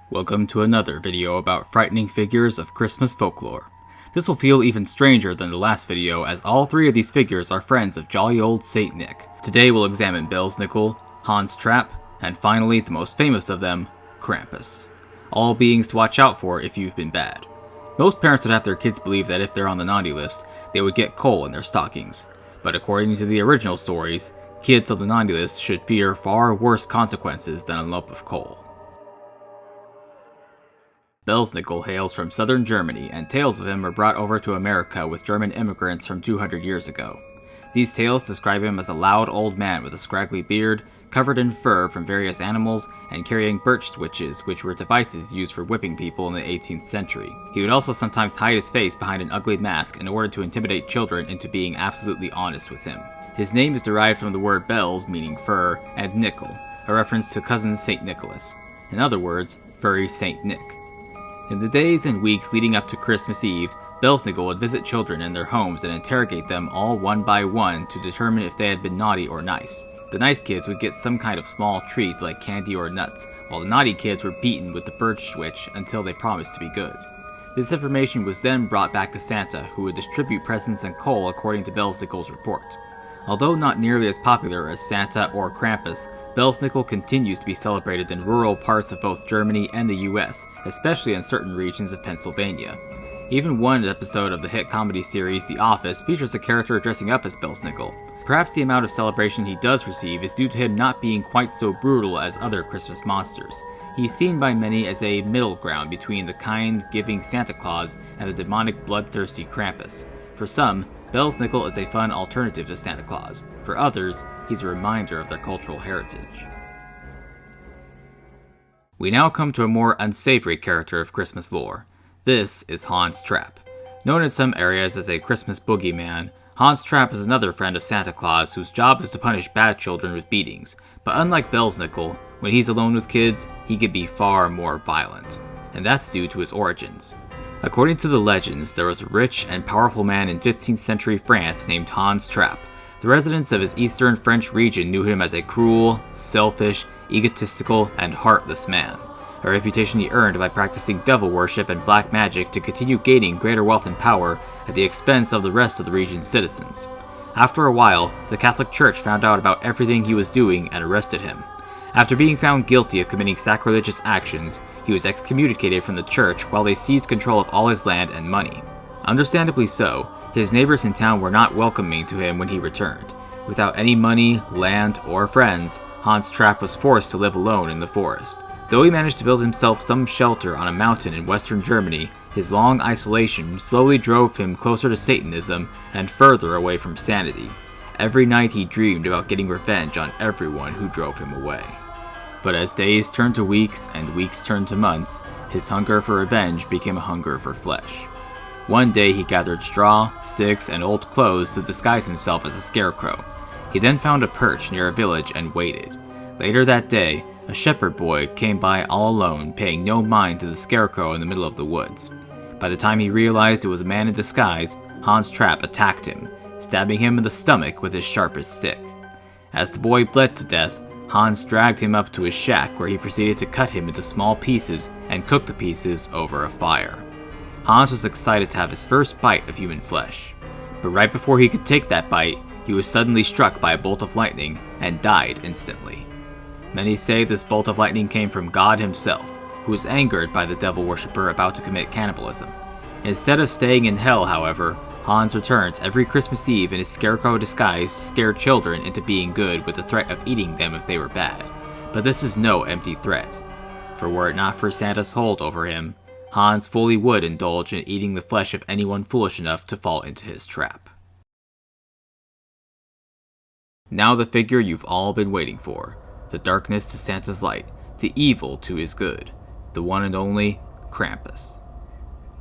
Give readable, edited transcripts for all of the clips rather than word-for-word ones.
Welcome to another video about frightening figures of Christmas folklore. This will feel even stranger than the last video, as all three of these figures are friends of jolly old Saint Nick. Today we'll examine Belsnickel, Hans Trapp, and finally the most famous of them, Krampus. All beings to watch out for if you've been bad. Most parents would have their kids believe that if they're on the naughty list, they would get coal in their stockings. But according to the original stories, kids on the naughty list should fear far worse consequences than a lump of coal. Belsnickel hails from southern Germany, and tales of him were brought over to America with German immigrants from 200 years ago. These tales describe him as a loud old man with a scraggly beard, covered in fur from various animals, and carrying birch switches, which were devices used for whipping people in the 18th century. He would also sometimes hide his face behind an ugly mask in order to intimidate children into being absolutely honest with him. His name is derived from the word bells, meaning fur, and nickel, a reference to cousin St. Nicholas. In other words, furry St. Nick. In the days and weeks leading up to Christmas Eve, Belsnickel would visit children in their homes and interrogate them all one by one to determine if they had been naughty or nice. The nice kids would get some kind of small treat like candy or nuts, while the naughty kids were beaten with the birch switch until they promised to be good. This information was then brought back to Santa, who would distribute presents and coal according to Belsnickel's report. Although not nearly as popular as Santa or Krampus, Belsnickel continues to be celebrated in rural parts of both Germany and the US, especially in certain regions of Pennsylvania. Even one episode of the hit comedy series The Office features a character dressing up as Belsnickel. Perhaps the amount of celebration he does receive is due to him not being quite so brutal as other Christmas monsters. He's seen by many as a middle ground between the kind, giving Santa Claus and the demonic, bloodthirsty Krampus. For some, Belsnickel is a fun alternative to Santa Claus. For others, he's a reminder of their cultural heritage. We now come to a more unsavory character of Christmas lore. This is Hans Trapp. Known in some areas as a Christmas boogeyman, Hans Trapp is another friend of Santa Claus whose job is to punish bad children with beatings. But unlike Belsnickel, when he's alone with kids, he can be far more violent. And that's due to his origins. According to the legends, there was a rich and powerful man in 15th century France named Hans Trapp. The residents of his eastern French region knew him as a cruel, selfish, egotistical, and heartless man, a reputation he earned by practicing devil worship and black magic to continue gaining greater wealth and power at the expense of the rest of the region's citizens. After a while, the Catholic Church found out about everything he was doing and arrested him. After being found guilty of committing sacrilegious actions, he was excommunicated from the church while they seized control of all his land and money. Understandably so, his neighbors in town were not welcoming to him when he returned. Without any money, land, or friends, Hans Trapp was forced to live alone in the forest. Though he managed to build himself some shelter on a mountain in western Germany, his long isolation slowly drove him closer to Satanism and further away from sanity. Every night he dreamed about getting revenge on everyone who drove him away. But as days turned to weeks and weeks turned to months, his hunger for revenge became a hunger for flesh. One day he gathered straw, sticks, and old clothes to disguise himself as a scarecrow. He then found a perch near a village and waited. Later that day, a shepherd boy came by all alone, paying no mind to the scarecrow in the middle of the woods. By the time he realized it was a man in disguise, Hans Trapp attacked him, stabbing him in the stomach with his sharpest stick. As the boy bled to death, Hans dragged him up to his shack where he proceeded to cut him into small pieces and cook the pieces over a fire. Hans was excited to have his first bite of human flesh. But right before he could take that bite, he was suddenly struck by a bolt of lightning and died instantly. Many say this bolt of lightning came from God himself, who was angered by the devil worshipper about to commit cannibalism. Instead of staying in hell, however, Hans returns every Christmas Eve in his scarecrow disguise to scare children into being good with the threat of eating them if they were bad. But this is no empty threat. For were it not for Santa's hold over him, Hans fully would indulge in eating the flesh of anyone foolish enough to fall into his trap. Now the figure you've all been waiting for. The darkness to Santa's light, the evil to his good. The one and only Krampus.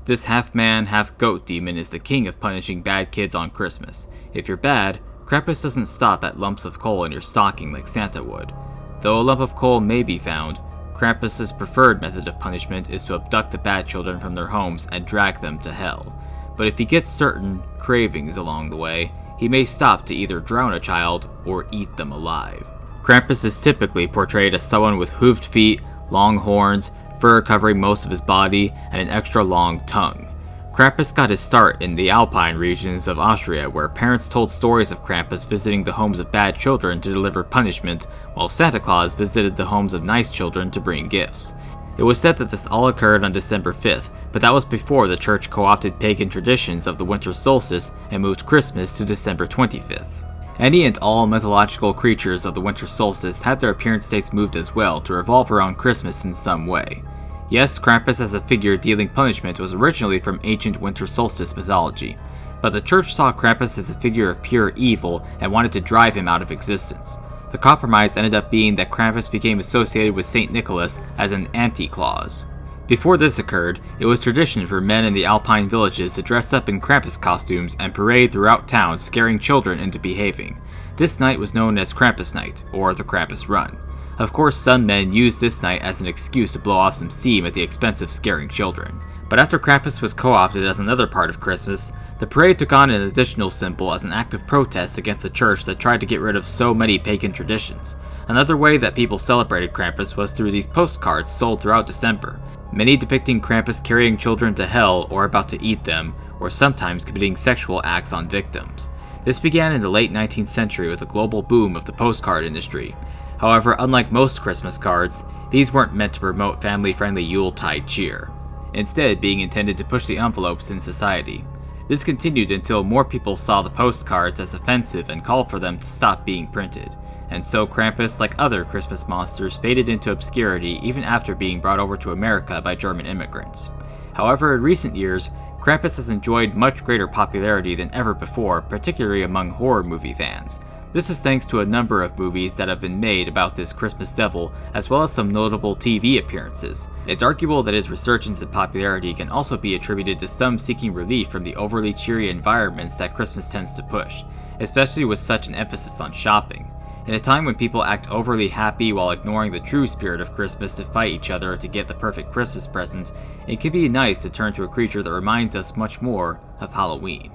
This half-man, half-goat demon is the king of punishing bad kids on Christmas. If you're bad, Krampus doesn't stop at lumps of coal in your stocking like Santa would. Though a lump of coal may be found, Krampus's preferred method of punishment is to abduct the bad children from their homes and drag them to hell. But if he gets certain cravings along the way, he may stop to either drown a child or eat them alive. Krampus is typically portrayed as someone with hooved feet, long horns, fur covering most of his body, and an extra long tongue. Krampus got his start in the Alpine regions of Austria, where parents told stories of Krampus visiting the homes of bad children to deliver punishment, while Santa Claus visited the homes of nice children to bring gifts. It was said that this all occurred on December 5th, but that was before the church co-opted pagan traditions of the winter solstice and moved Christmas to December 25th. Any and all mythological creatures of the winter solstice had their appearance dates moved as well to revolve around Christmas in some way. Yes, Krampus as a figure dealing punishment was originally from ancient winter solstice mythology, but the church saw Krampus as a figure of pure evil and wanted to drive him out of existence. The compromise ended up being that Krampus became associated with St. Nicholas as an anti-Claus. Before this occurred, it was tradition for men in the Alpine villages to dress up in Krampus costumes and parade throughout town, scaring children into behaving. This night was known as Krampus Night, or the Krampus Run. Of course, some men used this night as an excuse to blow off some steam at the expense of scaring children. But after Krampus was co-opted as another part of Christmas, the parade took on an additional symbol as an act of protest against the church that tried to get rid of so many pagan traditions. Another way that people celebrated Krampus was through these postcards sold throughout December, many depicting Krampus carrying children to hell or about to eat them, or sometimes committing sexual acts on victims. This began in the late 19th century with the global boom of the postcard industry. However, unlike most Christmas cards, these weren't meant to promote family-friendly Yuletide cheer, instead being intended to push the envelopes in society. This continued until more people saw the postcards as offensive and called for them to stop being printed, and so Krampus, like other Christmas monsters, faded into obscurity even after being brought over to America by German immigrants. However, in recent years, Krampus has enjoyed much greater popularity than ever before, particularly among horror movie fans. This is thanks to a number of movies that have been made about this Christmas devil, as well as some notable TV appearances. It's arguable that his resurgence in popularity can also be attributed to some seeking relief from the overly cheery environments that Christmas tends to push, especially with such an emphasis on shopping. In a time when people act overly happy while ignoring the true spirit of Christmas to fight each other to get the perfect Christmas present, it can be nice to turn to a creature that reminds us much more of Halloween.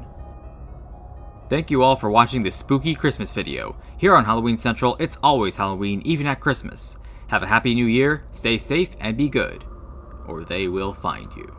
Thank you all for watching this spooky Christmas video. Here on Halloween Central, it's always Halloween, even at Christmas. Have a happy new year, stay safe, and be good, or they will find you.